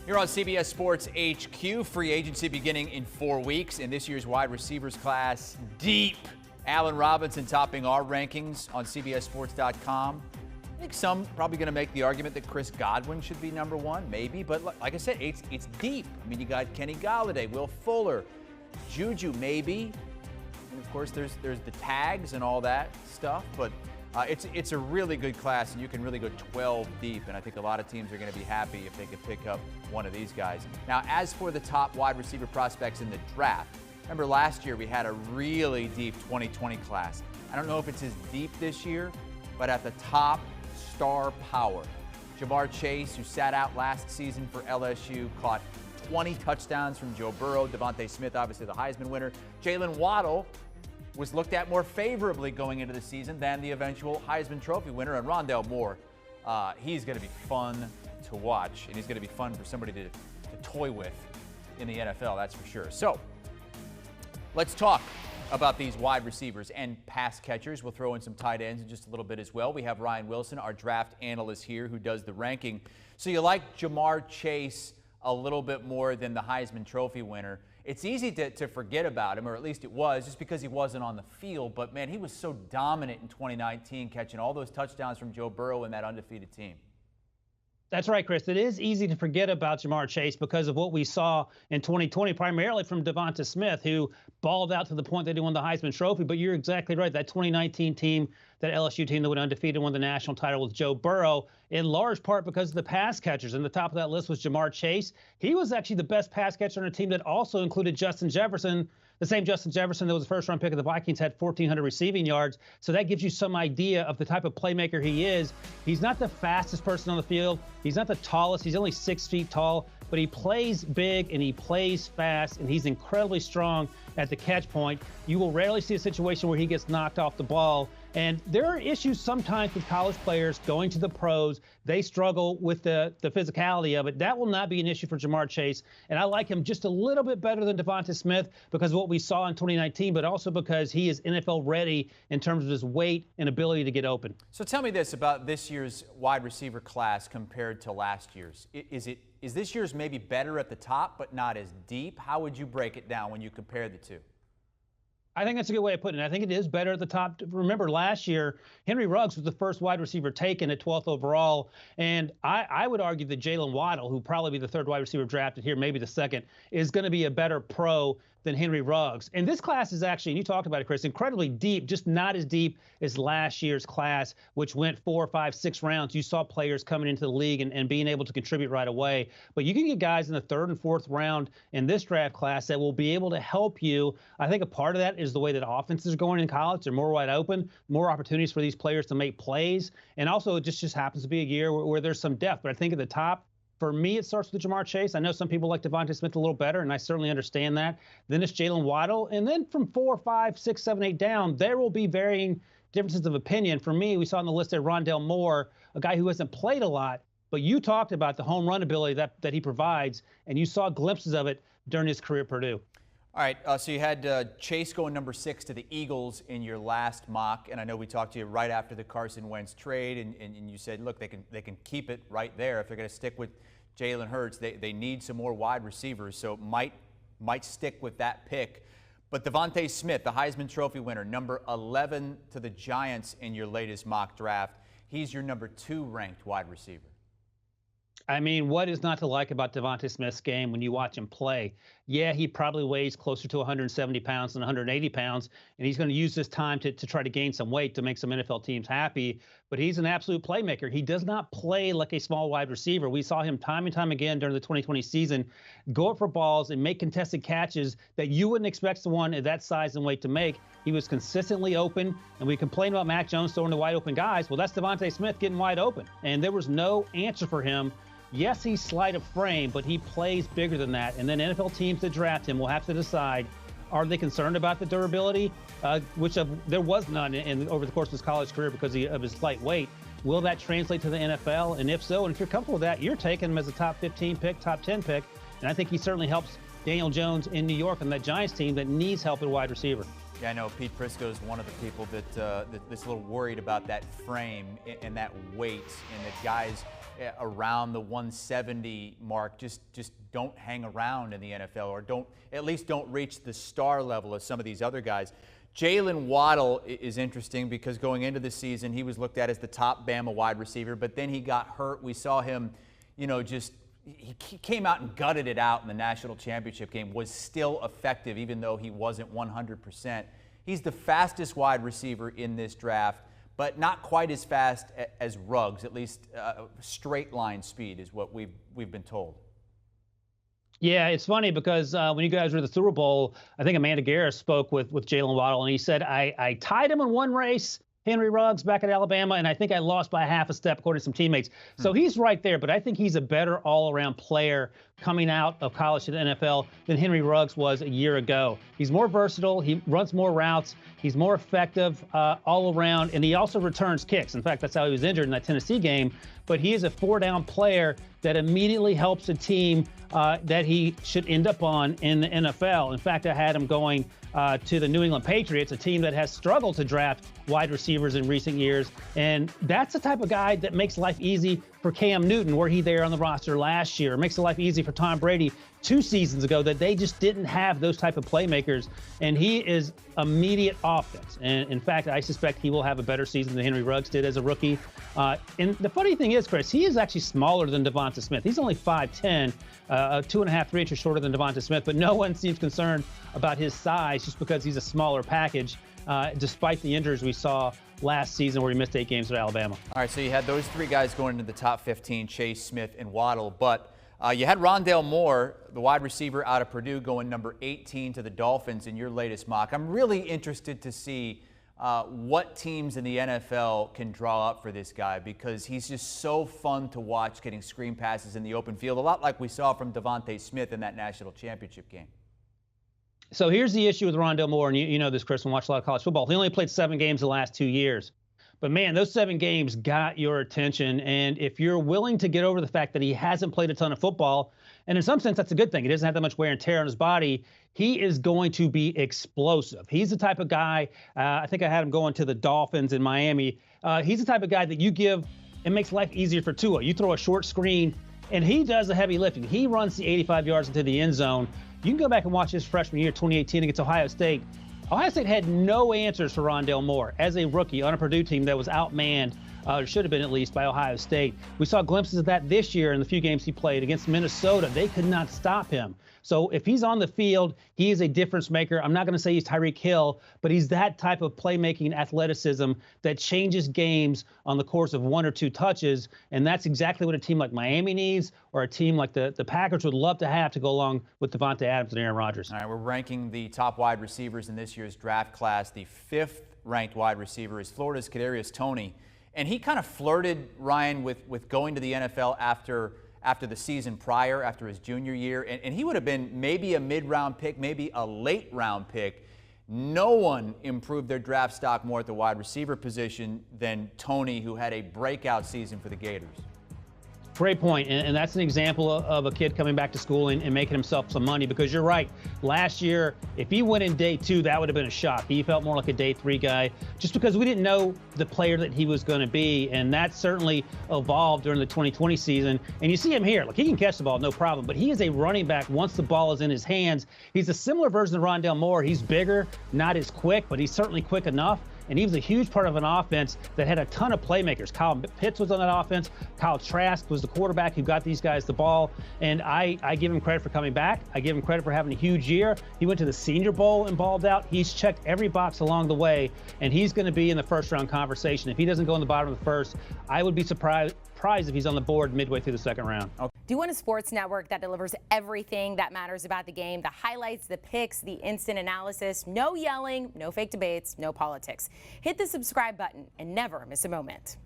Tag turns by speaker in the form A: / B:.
A: Here on CBS Sports HQ, free agency beginning in 4 weeks. In this year's wide receivers class, deep. Allen Robinson topping our rankings on CBSSports.com. I think some probably going to make the argument that Chris Godwin should be number one, maybe. But like I said, it's deep. I mean, you got Kenny Golladay, Will Fuller, Juju, maybe. And of course, there's the tags and all that stuff. But it's a really good class, and you can really go 12 deep. And I think a lot of teams are going to be happy if they could pick up one of these guys. Now, as for the top wide receiver prospects in the draft, remember last year we had a really deep 2020 class. I don't know if it's as deep this year, but at the top, star power. Jamar Chase, who sat out last season for LSU, caught 20 touchdowns from Joe Burrow. DeVonta Smith, obviously the Heisman winner. Jaylen Waddle was looked at more favorably going into the season than the eventual Heisman Trophy winner. And Rondale Moore, he's going to be fun to watch, and he's going to be fun for somebody to toy with in the NFL, that's for sure. So let's talk about these wide receivers and pass catchers. We'll throw in some tight ends in just a little bit as well. We have Ryan Wilson, our draft analyst here, who does the ranking. So you like Jamar Chase a little bit more than the Heisman Trophy winner. It's easy to forget about him, or at least it was, just because he wasn't on the field. But, man, he was so dominant in 2019, catching all those touchdowns from Joe Burrow and that undefeated team.
B: That's right, Chris. It is easy to forget about Jamar Chase because of what we saw in 2020, primarily from DeVonta Smith, who balled out to the point that he won the Heisman Trophy. But you're exactly right. That 2019 team, that LSU team that went undefeated, won the national title with Joe Burrow, in large part because of the pass catchers. And the top of that list was Jamar Chase. He was actually the best pass catcher on a team that also included Justin Jefferson. The same Justin Jefferson that was the first-round pick of the Vikings had 1,400 receiving yards. So that gives you some idea of the type of playmaker he is. He's not the fastest person on the field. He's not the tallest. He's only 6 feet tall. But he plays big and he plays fast, and he's incredibly strong at the catch point. You will rarely see a situation where he gets knocked off the ball. And there are issues sometimes with college players going to the pros. They struggle with the physicality of it. That will not be an issue for Jamar Chase. And I like him just a little bit better than DeVonta Smith because of what we saw in 2019, but also because he is NFL ready in terms of his weight and ability to get open.
A: So tell me this about this year's wide receiver class compared to last year's. Is this year's maybe better at the top, but not as deep? How would you break it down when you compare the two?
B: I think that's a good way of putting it. I think it is better at the top. Remember, last year, Henry Ruggs was the first wide receiver taken at 12th overall. And I would argue that Jaylen Waddle, who probably be the third wide receiver drafted here, maybe the second, is going to be a better pro than Henry Ruggs. And this class is actually, and you talked about it, Chris, incredibly deep, just not as deep as last year's class, which went 4, 5, 6 rounds. You saw players coming into the league and being able to contribute right away. But you can get guys in the 3rd and 4th round in this draft class that will be able to help you. I think a part of that is the way that offenses are going in college. They're more wide open, more opportunities for these players to make plays. And also, it just happens to be a year where there's some depth. But I think at the top, for me, it starts with Jamar Chase. I know some people like DeVonta Smith a little better, and I certainly understand that. Then it's Jaylen Waddle. And then from 4, 5, 6, 7, 8 down, there will be varying differences of opinion. For me, we saw on the list there Rondale Moore, a guy who hasn't played a lot, but you talked about the home run ability that he provides, and you saw glimpses of it during his career at Purdue.
A: All right, so you had Chase going number 6 to the Eagles in your last mock, and I know we talked to you right after the Carson Wentz trade, and you said, look, they can keep it right there. If they're going to stick with Jalen Hurts, they need some more wide receivers, so might stick with that pick. But DeVonta Smith, the Heisman Trophy winner, number 11 to the Giants in your latest mock draft, he's your number 2 ranked wide receiver.
B: I mean, what is not to like about DeVonta Smith's game when you watch him play? Yeah, he probably weighs closer to 170 pounds than 180 pounds, and he's going to use this time to try to gain some weight to make some NFL teams happy. But he's an absolute playmaker. He does not play like a small wide receiver. We saw him time and time again during the 2020 season go up for balls and make contested catches that you wouldn't expect someone at that size and weight to make. He was consistently open, and we complain about Mac Jones throwing to wide open guys. Well, that's DeVonta Smith getting wide open, and there was no answer for him. Yes, he's slight of frame, but he plays bigger than that. And then NFL teams that draft him will have to decide, are they concerned about the durability, there was none over the course of his college career because of his slight weight. Will that translate to the NFL? And if so, and if you're comfortable with that, you're taking him as a top 15 pick, top 10 pick. And I think he certainly helps Daniel Jones in New York and that Giants team that needs help at wide receiver.
A: Yeah, I know Pete Prisco is one of the people that's a little worried about that frame and that weight, and that guys around the 170 mark just don't hang around in the NFL, or at least don't reach the star level of some of these other guys. Jaylen Waddle is interesting because going into the season, he was looked at as the top Bama wide receiver, but then he got hurt. We saw him, he came out and gutted it out in the national championship game, was still effective even though he wasn't 100%. He's the fastest wide receiver in this draft, but not quite as fast as Ruggs, at least straight line speed is what we've been told.
B: Yeah, it's funny because when you guys were at the Super Bowl, I think Amanda Garris spoke with Jaylen Waddle, and he said, I tied him in one race, Henry Ruggs, back at Alabama, and I think I lost by half a step according to some teammates. So he's right there, but I think he's a better all-around player coming out of college to the NFL than Henry Ruggs was a year ago. He's more versatile. He runs more routes. He's more effective all around, and he also returns kicks. In fact, that's how he was injured in that Tennessee game. But he is a four-down player that immediately helps a team that he should end up on in the NFL. In fact, I had him going to the New England Patriots, a team that has struggled to draft wide receivers in recent years. And that's the type of guy that makes life easy for Cam Newton, were he there on the roster last year. It makes life easy for Tom Brady 2 seasons ago, that they just didn't have those type of playmakers. And he is immediate offense. And in fact, I suspect he will have a better season than Henry Ruggs did as a rookie. And the funny thing is, Chris, he is actually smaller than DeVonta Smith. He's only 5'10", 2.5, 3 inches shorter than DeVonta Smith, but no one seems concerned about his size just because he's a smaller package, despite the injuries we saw last season where he missed 8 games at Alabama.
A: All right, so you had those 3 guys going into the top 15, Chase, Smith, and Waddle, but you had Rondale Moore, the wide receiver out of Purdue, going number 18 to the Dolphins in your latest mock. I'm really interested to see what teams in the NFL can draw up for this guy, because he's just so fun to watch getting screen passes in the open field, a lot like we saw from DeVonta Smith in that national championship game.
B: So here's the issue with Rondale Moore, and you know this, Chris, and watch a lot of college football. He only played 7 games the last 2 years. But, man, those 7 games got your attention. And if you're willing to get over the fact that he hasn't played a ton of football, and in some sense that's a good thing, he doesn't have that much wear and tear on his body, he is going to be explosive. He's the type of guy, I think I had him going to the Dolphins in Miami. He's the type of guy that you give, it makes life easier for Tua. You throw a short screen, and he does the heavy lifting. He runs the 85 yards into the end zone. You can go back and watch his freshman year, 2018, against Ohio State. Ohio State had no answers for Rondale Moore as a rookie on a Purdue team that was outmanned, or should have been at least, by Ohio State. We saw glimpses of that this year in the few games he played against Minnesota. They could not stop him. So if he's on the field, he is a difference maker. I'm not going to say he's Tyreek Hill, but he's that type of playmaking athleticism that changes games on the course of 1 or 2 touches. And that's exactly what a team like Miami needs, or a team like the Packers would love to have to go along with Devontae Adams and Aaron Rodgers.
A: All right, we're ranking the top wide receivers in this year's draft class. The 5th ranked wide receiver is Florida's Cadarius Toney. And he kind of flirted, Ryan, with going to the NFL after the season prior, after his junior year. And he would have been maybe a mid-round pick, maybe a late-round pick. No one improved their draft stock more at the wide receiver position than Toney, who had a breakout season for the Gators.
B: Great point. And that's an example of a kid coming back to school and making himself some money, because you're right. Last year, if he went in day 2, that would have been a shock. He felt more like a day 3 guy just because we didn't know the player that he was going to be. And that certainly evolved during the 2020 season. And you see him here. Like, he can catch the ball, no problem. But he is a running back once the ball is in his hands. He's a similar version of Rondale Moore. He's bigger, not as quick, but he's certainly quick enough. And he was a huge part of an offense that had a ton of playmakers. Kyle Pitts was on that offense. Kyle Trask was the quarterback who got these guys the ball. And I give him credit for coming back. I give him credit for having a huge year. He went to the Senior Bowl and balled out. He's checked every box along the way, and he's going to be in the first-round conversation. If he doesn't go in the bottom of the first, I would be surprised if he's on the board midway through the second round.
C: Do you want a sports network that delivers everything that matters about the game? The highlights, the picks, the instant analysis, no yelling, no fake debates, no politics. Hit the subscribe button and never miss a moment.